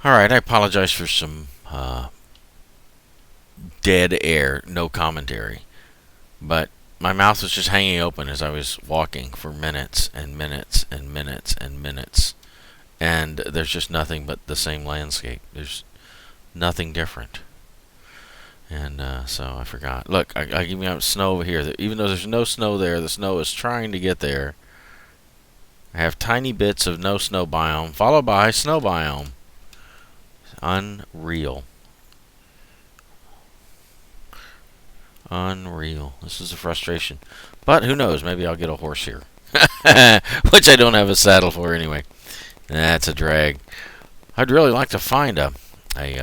Alright, I apologize for some dead air, no commentary. But my mouth was just hanging open as I was walking for minutes and minutes and minutes and minutes. And there's just nothing but the same landscape. There's nothing different. And so I forgot. Look, I give you snow over here. Even though there's no snow there, the snow is trying to get there. I have tiny bits of no snow biome, followed by snow biome. Unreal. Unreal. This is a frustration. But who knows? Maybe I'll get a horse here. Which I don't have a saddle for anyway. That's a drag. I'd really like to find a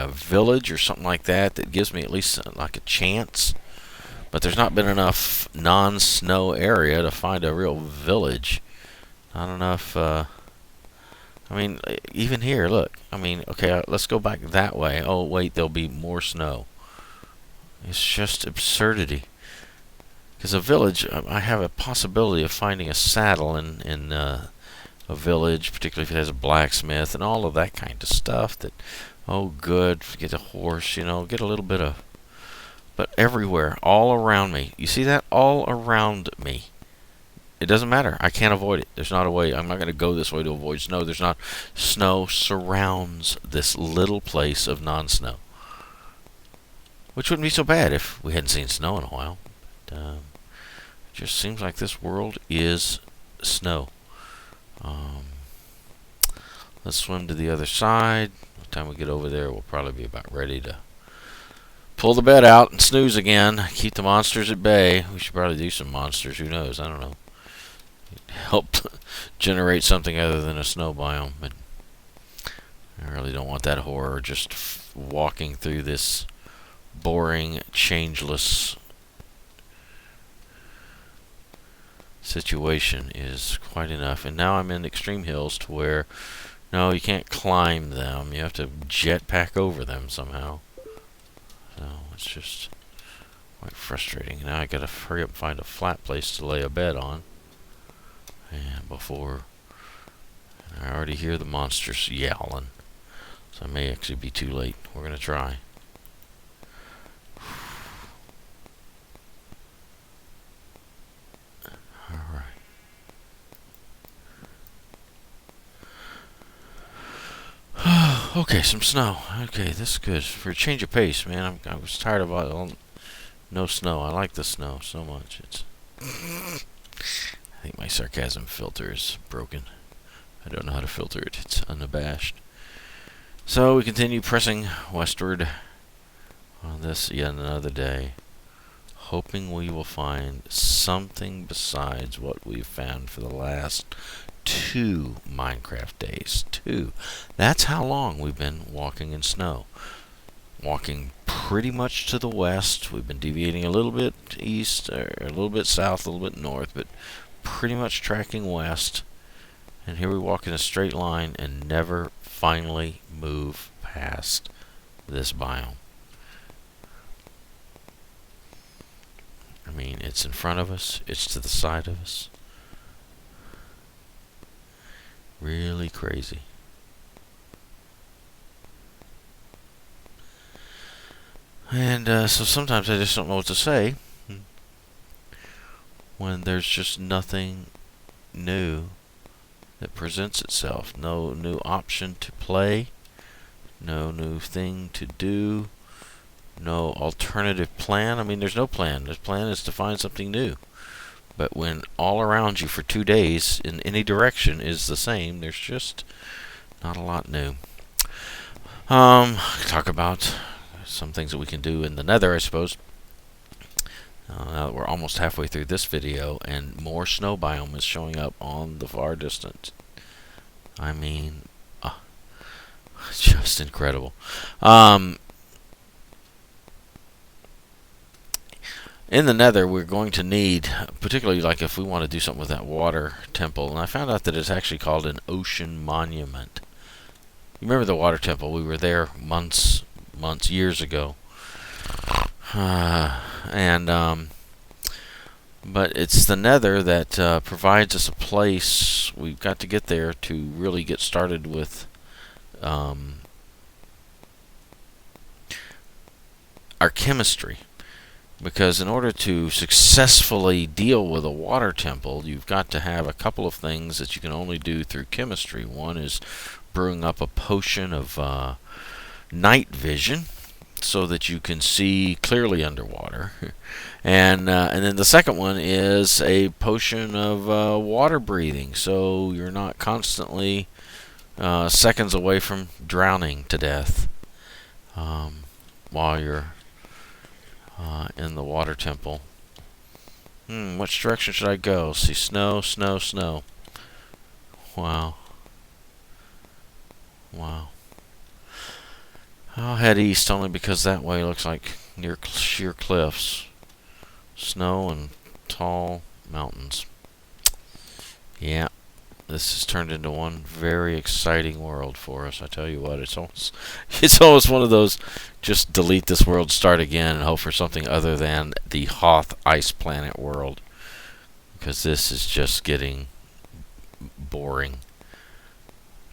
village or something like that that gives me at least like a chance. But there's not been enough non-snow area to find a real village. Not enough. I mean, even here, look. I mean, okay, let's go back that way. Oh, wait, there'll be more snow. It's just absurdity. Because a village, I have a possibility of finding a saddle in a village, particularly if it has a blacksmith and all of that kind of stuff. That, oh, good, get a horse, get a little bit of. But everywhere, all around me, you see that? All around me. It doesn't matter. I can't avoid it. There's not a way. I'm not going to go this way to avoid snow. There's not. Snow surrounds this little place of non-snow. Which wouldn't be so bad if we hadn't seen snow in a while. But, it just seems like this world is snow. Let's swim to the other side. By the time we get over there, we'll probably be about ready to pull the bed out and snooze again. Keep the monsters at bay. We should probably do some monsters. Who knows? I don't know. Help generate something other than a snow biome. But I really don't want that horror just walking through this boring, changeless situation is quite enough. And now I'm in extreme hills to where, no, you can't climb them. You have to jetpack over them somehow. So it's just quite frustrating. Now I gotta hurry up and find a flat place to lay a bed on. And before, I already hear the monsters yowling. So I may actually be too late. We're gonna try. Okay, some snow. Okay, this is good. For a change of pace, man. I was tired of all no snow. I like the snow so much. I think my sarcasm filter is broken. I don't know how to filter it. It's unabashed. So we continue pressing westward on this yet another day, hoping we will find something besides what we've found for the last 2 Minecraft days. 2. That's how long we've been walking in snow. Walking pretty much to the west. We've been deviating a little bit east, or a little bit south, a little bit north, but pretty much tracking west. And here we walk in a straight line and never finally move past this biome. I mean, it's in front of us, it's to the side of us. Really crazy. And so sometimes I just don't know what to say when there's just nothing new that presents itself. No new option to play, no new thing to do, no alternative plan. I mean, there's no plan. The plan is to find something new. But when all around you for 2 days in any direction is the same, there's just not a lot new. Talk about some things that we can do in the nether, I suppose. Now that we're almost halfway through this video and more snow biome is showing up on the far distance. I mean, just incredible. In the nether, we're going to need, particularly like if we want to do something with that water temple, and I found out that it's actually called an ocean monument. You remember the water temple? We were there years ago. But it's the nether that provides us a place. We've got to get there to really get started with our chemistry. Because in order to successfully deal with a water temple, you've got to have a couple of things that you can only do through chemistry. One is brewing up a potion of night vision so that you can see clearly underwater. And then the second one is a potion of water breathing, so you're not constantly seconds away from drowning to death while you're in the water temple. Which direction should I go? See, snow, snow, snow. Wow. Wow. I'll head east only because that way looks like near sheer cliffs. Snow and tall mountains. Yeah. This has turned into one very exciting world for us. I tell you what, it's almost one of those just delete this world, start again, and hope for something other than the Hoth ice planet world. Because this is just getting boring.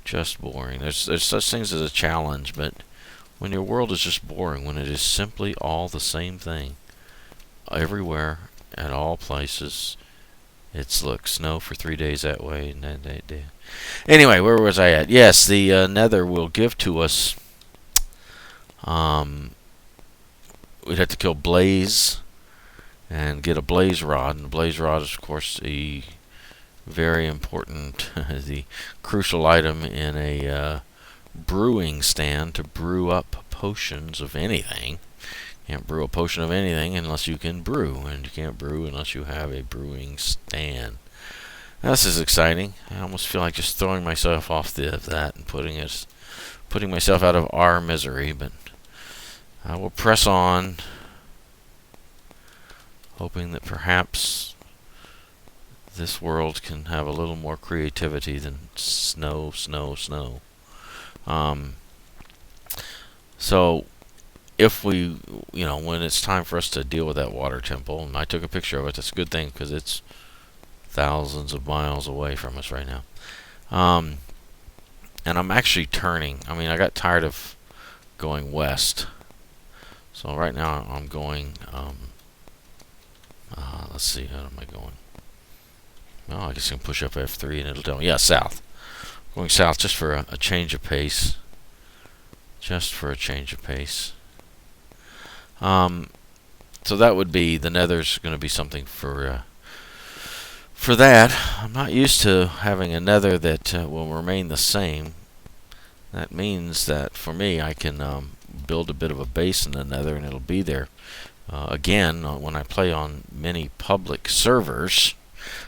Just boring. There's such things as a challenge, but when your world is just boring, when it is simply all the same thing, everywhere, at all places, it's look, snow for 3 days that way, and then anyway, where was I at? Yes, the Nether will give to us. We'd have to kill Blaze and get a blaze rod, and the blaze rod is, of course, the very important, the crucial item in a brewing stand to brew up potions of anything. You can't brew a potion of anything unless you can brew, and you can't brew unless you have a brewing stand. Now, this is exciting. I almost feel like just throwing myself off that and putting myself out of our misery, but I will press on, hoping that perhaps this world can have a little more creativity than snow, snow, snow. So if we, when it's time for us to deal with that water temple, and I took a picture of it, that's a good thing because it's thousands of miles away from us right now. And I'm actually turning. I got tired of going west. So right now I'm going, let's see, how am I going? Well, I guess I can push up F3 and it'll tell me. Yeah, south. Going south just for a change of pace. Just for a change of pace. So that would be, the Nether's going to be something for that. I'm not used to having a Nether that will remain the same. That means that for me, I can build a bit of a base in the Nether and it'll be there. Again, when I play on many public servers,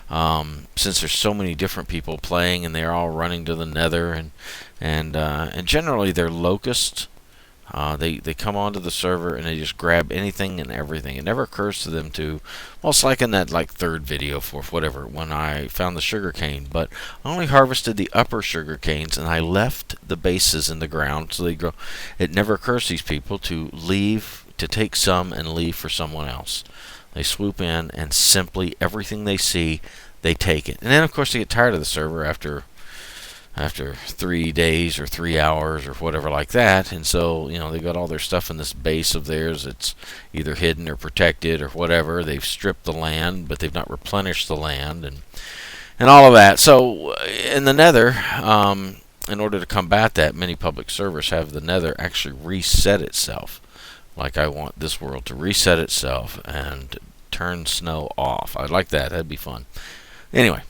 since there's so many different people playing and they're all running to the Nether, and generally they're locusts. They come onto the server and they just grab anything and everything. It never occurs to them to, well, it's like in that third video for whatever, when I found the sugar cane, but I only harvested the upper sugar canes and I left the bases in the ground so they grow. It never occurs to these people to leave, to take some and leave for someone else. They swoop in and simply everything they see, they take it. And then of course they get tired of the server after 3 days or 3 hours or whatever like that, and so they got all their stuff in this base of theirs. It's either hidden or protected or whatever. They've stripped the land, but they've not replenished the land, and all of that. So in the Nether, in order to combat that, many public servers have the Nether actually reset itself. Like I want this world to reset itself and turn snow off. I'd like that. That'd be fun. Anyway.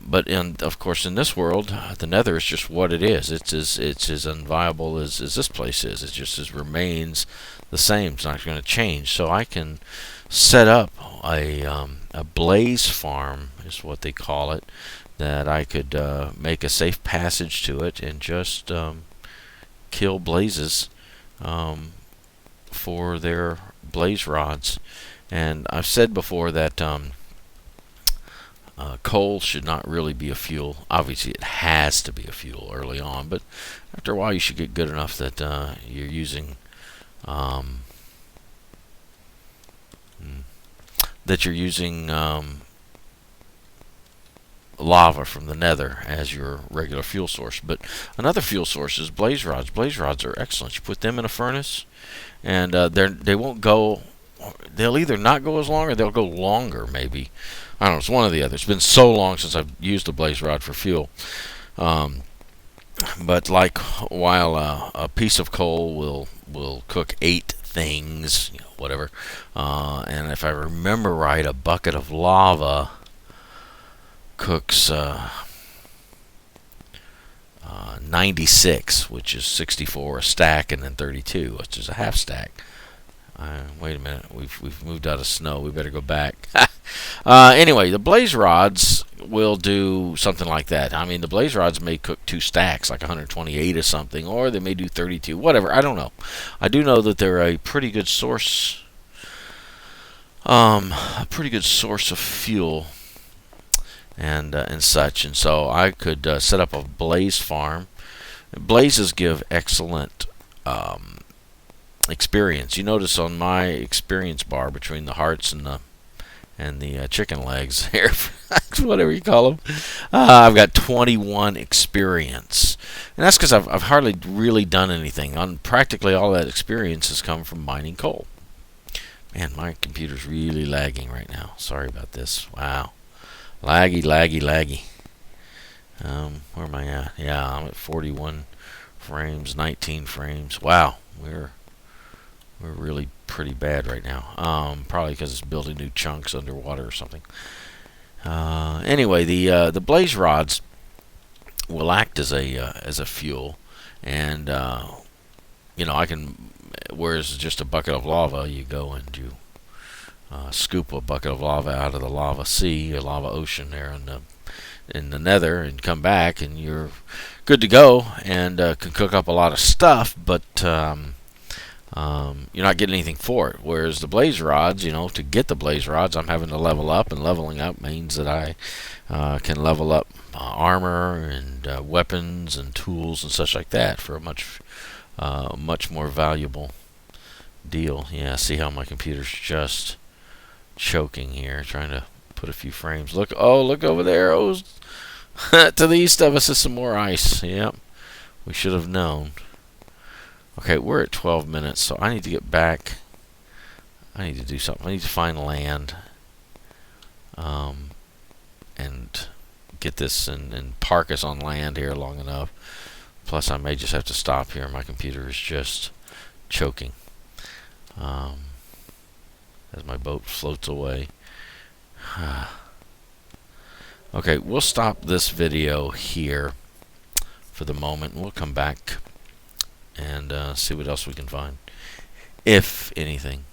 But of course in this world, the Nether is just what it is. It's as unviable as this place is. It just remains the same. It's not going to change. So I can set up a blaze farm, is what they call it, that I could make a safe passage to it and just kill blazes for their blaze rods. And I've said before that coal should not really be a fuel. Obviously, it has to be a fuel early on, but after a while, you should get good enough that you're using lava from the nether as your regular fuel source. But another fuel source is blaze rods. Blaze rods are excellent. You put them in a furnace, and they won't go. They'll either not go as long, or they'll go longer. Maybe, I don't know. It's one or the other. It's been so long since I've used a blaze rod for fuel. But like, while a piece of coal will cook 8 things, whatever, and if I remember right, a bucket of lava cooks 96, which is 64 a stack, and then 32, which is a half stack. Wait a minute, we've moved out of snow. We better go back. Anyway, the blaze rods will do something like that. I mean, the blaze rods may cook 2 stacks, like 128 or something, or they may do 32, whatever. I don't know. I do know that they're a pretty good source, of fuel and such. And so I could set up a blaze farm. Blazes give excellent experience. You notice on my experience bar between the hearts and the chicken legs here, whatever you call them, I've got 21 experience, and that's because I've hardly really done anything. On practically all that experience has come from mining coal. Man, my computer's really lagging right now. Sorry about this. Wow, laggy. Where am I at? Yeah, I'm at 41 frames, 19 frames. Wow, we're really pretty bad right now. Probably because it's building new chunks underwater or something. Anyway, the blaze rods will act as a fuel, and I can. Whereas just a bucket of lava, you go and you scoop a bucket of lava out of the lava sea or lava ocean there in the nether, and come back, and you're good to go, and can cook up a lot of stuff, but you're not getting anything for it. Whereas the blaze rods, to get the blaze rods, I'm having to level up, and leveling up means that I can level up armor and weapons and tools and such like that for a much more valuable deal. Yeah, see how my computer's just choking here, trying to put a few frames. Look over there. Oh, to the east of us is some more ice. Yep, we should have known. Okay, we're at 12 minutes, so I need to get back. I need to do something. I need to find land, and get this and park us on land here long enough. Plus, I may just have to stop here. My computer is just choking as my boat floats away. Okay, we'll stop this video here for the moment. We'll come back and see what else we can find, if anything.